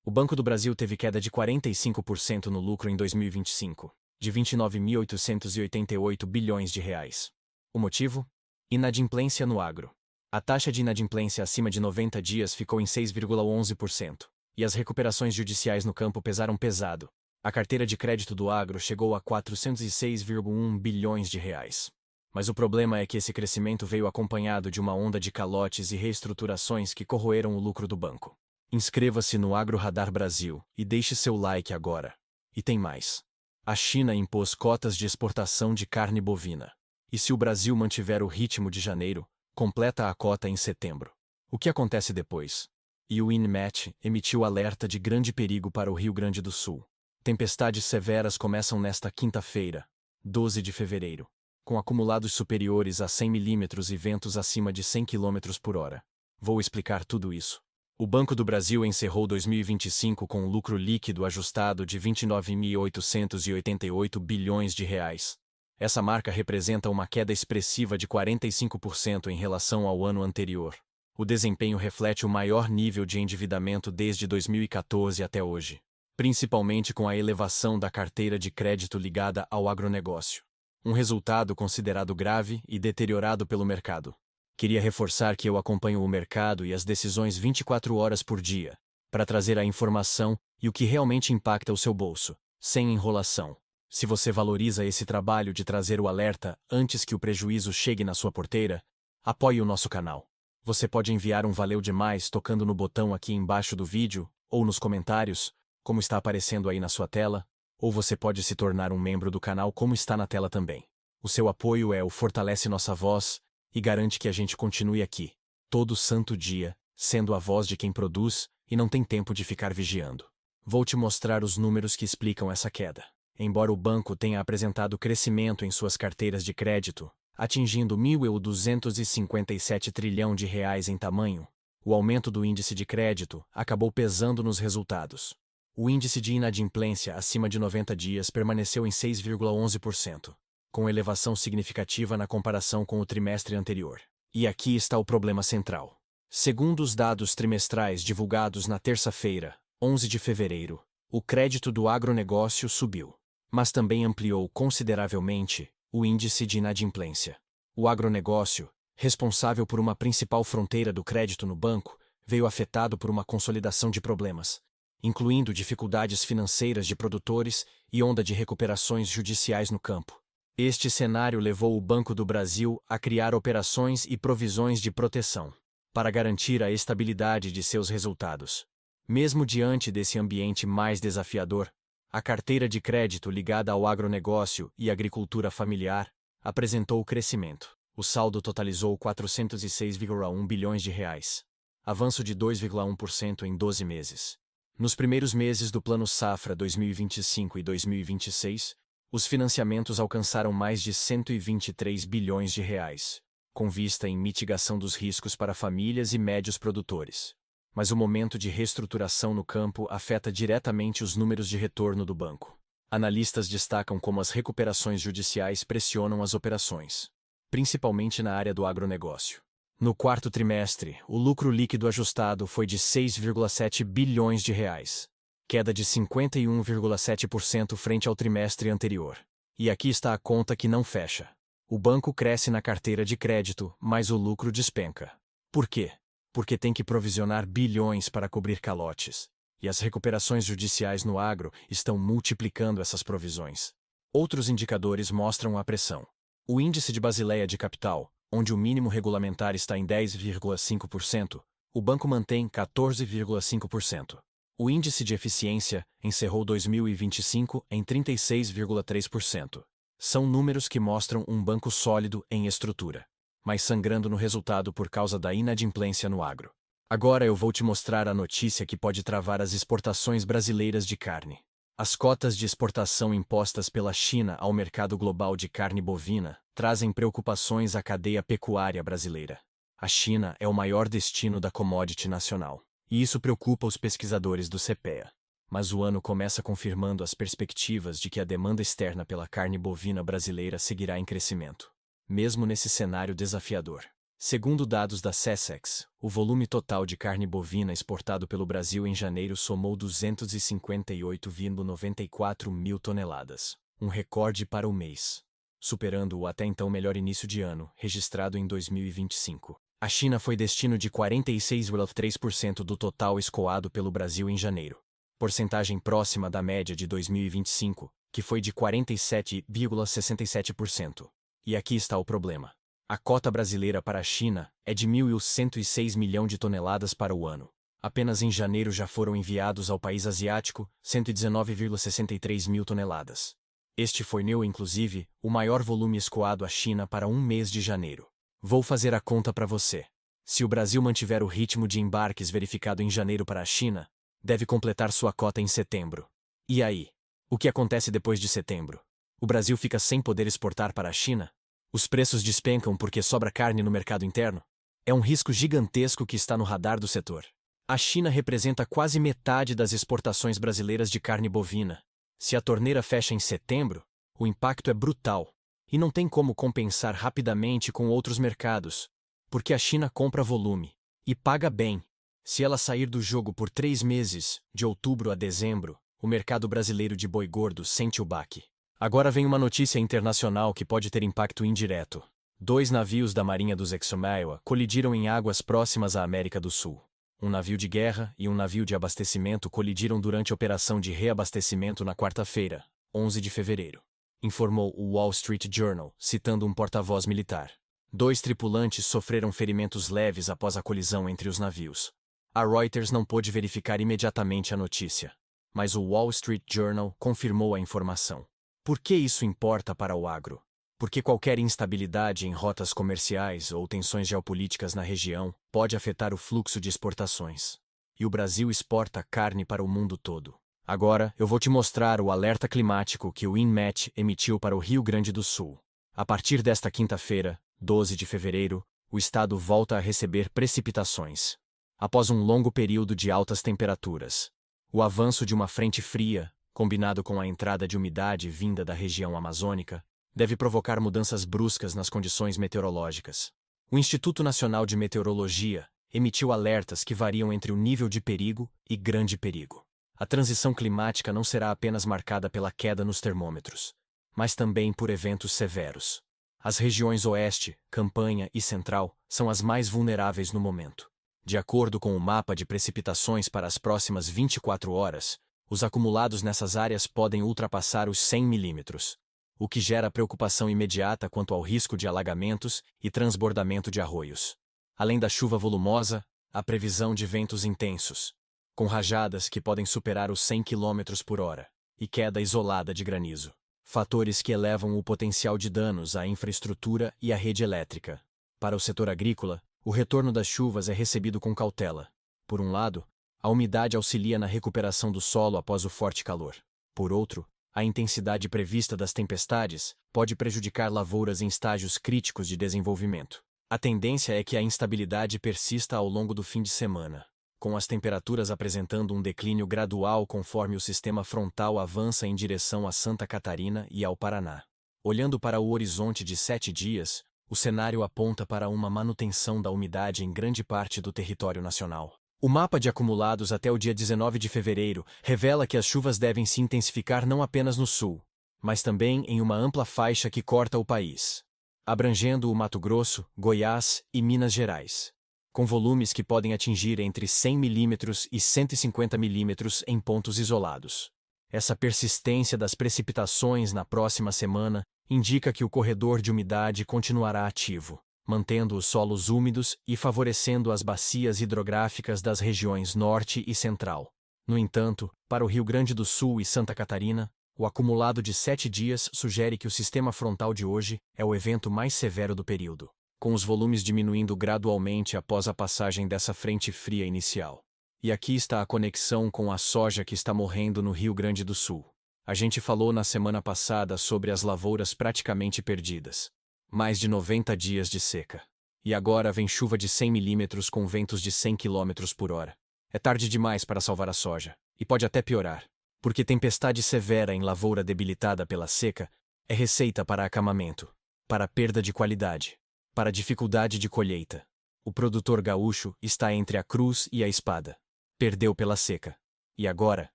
O Banco do Brasil teve queda de 45% no lucro em 2025, de 29.888 bilhões de reais. O motivo? Inadimplência no agro. A taxa de inadimplência acima de 90 dias ficou em 6,11%, e as recuperações judiciais no campo pesaram pesado. A carteira de crédito do agro chegou a 406,1 bilhões de reais. Mas o problema é que esse crescimento veio acompanhado de uma onda de calotes e reestruturações que corroeram o lucro do banco. Inscreva-se no Agro Radar Brasil e deixe seu like agora. E tem mais. A China impôs cotas de exportação de carne bovina. E se o Brasil mantiver o ritmo de janeiro, completa a cota em setembro. O que acontece depois? E o INMET emitiu alerta de grande perigo para o Rio Grande do Sul. Tempestades severas começam nesta quinta-feira, 12 de fevereiro, com acumulados superiores a 100 milímetros e ventos acima de 100 km por hora. Vou explicar tudo isso. O Banco do Brasil encerrou 2025 com um lucro líquido ajustado de 29.888 bilhões de reais. Essa marca representa uma queda expressiva de 45% em relação ao ano anterior. O desempenho reflete o maior nível de endividamento desde 2014 até hoje, principalmente com a elevação da carteira de crédito ligada ao agronegócio. Um resultado considerado grave e deteriorado pelo mercado. Queria reforçar que eu acompanho o mercado e as decisões 24 horas por dia, para trazer a informação e o que realmente impacta o seu bolso, sem enrolação. Se você valoriza esse trabalho de trazer o alerta antes que o prejuízo chegue na sua porteira, apoie o nosso canal. Você pode enviar um valeu demais tocando no botão aqui embaixo do vídeo, ou nos comentários, como está aparecendo aí na sua tela, ou você pode se tornar um membro do canal como está na tela também. O seu apoio fortalece nossa voz e garante que a gente continue aqui, todo santo dia, sendo a voz de quem produz e não tem tempo de ficar vigiando. Vou te mostrar os números que explicam essa queda. Embora o banco tenha apresentado crescimento em suas carteiras de crédito, atingindo 1.257 trilhão de reais em tamanho, o aumento do índice de crédito acabou pesando nos resultados. O índice de inadimplência acima de 90 dias permaneceu em 6,11%. Com elevação significativa na comparação com o trimestre anterior. E aqui está o problema central. Segundo os dados trimestrais divulgados na terça-feira, 11 de fevereiro, o crédito do agronegócio subiu, mas também ampliou consideravelmente o índice de inadimplência. O agronegócio, responsável por uma principal fronteira do crédito no banco, veio afetado por uma consolidação de problemas, incluindo dificuldades financeiras de produtores e onda de recuperações judiciais no campo. Este cenário levou o Banco do Brasil a criar operações e provisões de proteção, para garantir a estabilidade de seus resultados. Mesmo diante desse ambiente mais desafiador, a carteira de crédito ligada ao agronegócio e agricultura familiar apresentou crescimento. O saldo totalizou 406,1 bilhões de reais, avanço de 2,1% em 12 meses. Nos primeiros meses do Plano Safra 2025 e 2026, os financiamentos alcançaram mais de 123 bilhões de reais, com vista em mitigação dos riscos para famílias e médios produtores. Mas o momento de reestruturação no campo afeta diretamente os números de retorno do banco. Analistas destacam como as recuperações judiciais pressionam as operações, principalmente na área do agronegócio. No quarto trimestre, o lucro líquido ajustado foi de 6,7 bilhões de reais. Queda de 51,7% frente ao trimestre anterior. E aqui está a conta que não fecha. O banco cresce na carteira de crédito, mas o lucro despenca. Por quê? Porque tem que provisionar bilhões para cobrir calotes. E as recuperações judiciais no agro estão multiplicando essas provisões. Outros indicadores mostram a pressão. O índice de Basileia de capital, onde o mínimo regulamentar está em 10,5%, o banco mantém 14,5%. O índice de eficiência encerrou 2025 em 36,3%. São números que mostram um banco sólido em estrutura, mas sangrando no resultado por causa da inadimplência no agro. Agora eu vou te mostrar a notícia que pode travar as exportações brasileiras de carne. As cotas de exportação impostas pela China ao mercado global de carne bovina trazem preocupações à cadeia pecuária brasileira. A China é o maior destino da commodity nacional. E isso preocupa os pesquisadores do CPEA. Mas o ano começa confirmando as perspectivas de que a demanda externa pela carne bovina brasileira seguirá em crescimento, mesmo nesse cenário desafiador. Segundo dados da SESEX, o volume total de carne bovina exportado pelo Brasil em janeiro somou 258,94 mil toneladas, um recorde para o mês, superando o até então melhor início de ano, registrado em 2025. A China foi destino de 46,3% do total escoado pelo Brasil em janeiro, porcentagem próxima da média de 2025, que foi de 47,67%. E aqui está o problema. A cota brasileira para a China é de 1.106 milhões de toneladas para o ano. Apenas em janeiro já foram enviados ao país asiático 119,63 mil toneladas. Este foi, inclusive, o maior volume escoado à China para um mês de janeiro. Vou fazer a conta para você. Se o Brasil mantiver o ritmo de embarques verificado em janeiro para a China, deve completar sua cota em setembro. E aí? O que acontece depois de setembro? O Brasil fica sem poder exportar para a China? Os preços despencam porque sobra carne no mercado interno? É um risco gigantesco que está no radar do setor. A China representa quase metade das exportações brasileiras de carne bovina. Se a torneira fecha em setembro, o impacto é brutal. E não tem como compensar rapidamente com outros mercados, porque a China compra volume e paga bem. Se ela sair do jogo por 3 meses, de outubro a dezembro, o mercado brasileiro de boi gordo sente o baque. Agora vem uma notícia internacional que pode ter impacto indireto. 2 navios da Marinha dos Exomaewa colidiram em águas próximas à América do Sul. Um navio de guerra e um navio de abastecimento colidiram durante a operação de reabastecimento na quarta-feira, 11 de fevereiro. Informou o Wall Street Journal, citando um porta-voz militar. 2 tripulantes sofreram ferimentos leves após a colisão entre os navios. A Reuters não pôde verificar imediatamente a notícia, mas o Wall Street Journal confirmou a informação. Por que isso importa para o agro? Porque qualquer instabilidade em rotas comerciais ou tensões geopolíticas na região pode afetar o fluxo de exportações. E o Brasil exporta carne para o mundo todo. Agora, eu vou te mostrar o alerta climático que o INMET emitiu para o Rio Grande do Sul. A partir desta quinta-feira, 12 de fevereiro, o estado volta a receber precipitações. Após um longo período de altas temperaturas, o avanço de uma frente fria, combinado com a entrada de umidade vinda da região amazônica, deve provocar mudanças bruscas nas condições meteorológicas. O Instituto Nacional de Meteorologia emitiu alertas que variam entre o nível de perigo e grande perigo. A transição climática não será apenas marcada pela queda nos termômetros, mas também por eventos severos. As regiões Oeste, Campanha e Central são as mais vulneráveis no momento. De acordo com o mapa de precipitações para as próximas 24 horas, os acumulados nessas áreas podem ultrapassar os 100 milímetros, o que gera preocupação imediata quanto ao risco de alagamentos e transbordamento de arroios. Além da chuva volumosa, há previsão de ventos intensos, com rajadas que podem superar os 100 km por hora, e queda isolada de granizo. Fatores que elevam o potencial de danos à infraestrutura e à rede elétrica. Para o setor agrícola, o retorno das chuvas é recebido com cautela. Por um lado, a umidade auxilia na recuperação do solo após o forte calor. Por outro, a intensidade prevista das tempestades pode prejudicar lavouras em estágios críticos de desenvolvimento. A tendência é que a instabilidade persista ao longo do fim de semana, com as temperaturas apresentando um declínio gradual conforme o sistema frontal avança em direção a Santa Catarina e ao Paraná. Olhando para o horizonte de 7 dias, o cenário aponta para uma manutenção da umidade em grande parte do território nacional. O mapa de acumulados até o dia 19 de fevereiro revela que as chuvas devem se intensificar não apenas no sul, mas também em uma ampla faixa que corta o país, abrangendo o Mato Grosso, Goiás e Minas Gerais, com volumes que podem atingir entre 100 milímetros e 150 milímetros em pontos isolados. Essa persistência das precipitações na próxima semana indica que o corredor de umidade continuará ativo, mantendo os solos úmidos e favorecendo as bacias hidrográficas das regiões Norte e Central. No entanto, para o Rio Grande do Sul e Santa Catarina, o acumulado de 7 dias sugere que o sistema frontal de hoje é o evento mais severo do período, com os volumes diminuindo gradualmente após a passagem dessa frente fria inicial. E aqui está a conexão com a soja que está morrendo no Rio Grande do Sul. A gente falou na semana passada sobre as lavouras praticamente perdidas. Mais de 90 dias de seca. E agora vem chuva de 100 milímetros com ventos de 100 km por hora. É tarde demais para salvar a soja. E pode até piorar. Porque tempestade severa em lavoura debilitada pela seca é receita para acamamento, para perda de qualidade, para a dificuldade de colheita. O produtor gaúcho está entre a cruz e a espada. Perdeu pela seca. E agora,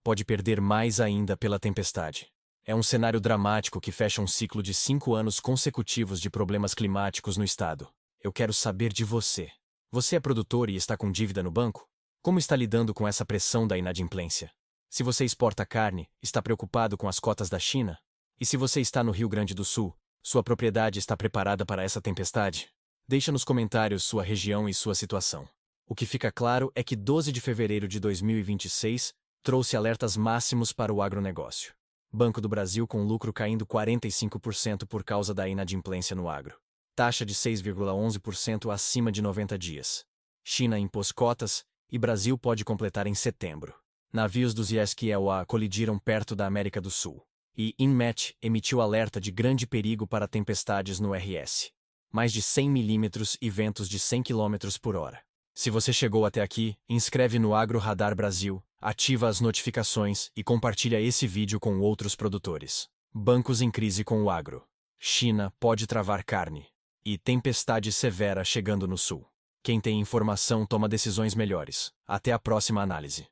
pode perder mais ainda pela tempestade. É um cenário dramático que fecha um ciclo de 5 anos consecutivos de problemas climáticos no estado. Eu quero saber de você. Você é produtor e está com dívida no banco? Como está lidando com essa pressão da inadimplência? Se você exporta carne, está preocupado com as cotas da China? E se você está no Rio Grande do Sul, sua propriedade está preparada para essa tempestade? Deixa nos comentários sua região e sua situação. O que fica claro é que 12 de fevereiro de 2026 trouxe alertas máximos para o agronegócio. Banco do Brasil com lucro caindo 45% por causa da inadimplência no agro. Taxa de 6,11% acima de 90 dias. China impôs cotas e Brasil pode completar em setembro. Navios dos ISQLA colidiram perto da América do Sul. E INMET emitiu alerta de grande perigo para tempestades no RS. Mais de 100 milímetros e ventos de 100 km por hora. Se você chegou até aqui, inscreve no Agro Radar Brasil, ativa as notificações e compartilha esse vídeo com outros produtores. Bancos em crise com o agro. China pode travar carne. E tempestade severa chegando no sul. Quem tem informação toma decisões melhores. Até a próxima análise.